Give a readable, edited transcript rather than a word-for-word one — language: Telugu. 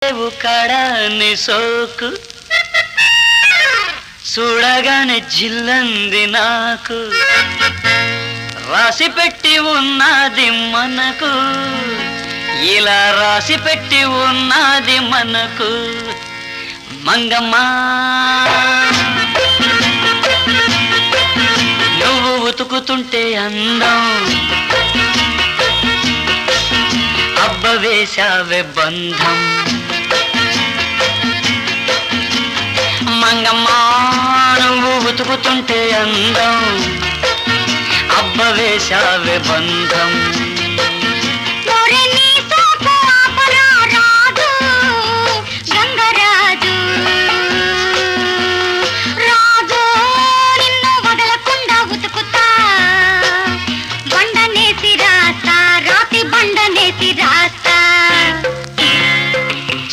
పెట్టెవు కడాని సోకు చూడగానే జిల్లంది నాకు రాసి పెట్టి ఉన్నది మనకు ఇలా రాసి పెట్టి ఉన్నది మనకు మంగమ్మ నువ్వు ఉతుకుతుంటే అందం అబ్బ వేశావే బంధం మంగమ్మ నువ్వు ఉతుకుతుంటే అందం అబ్బ వేశావే బంధం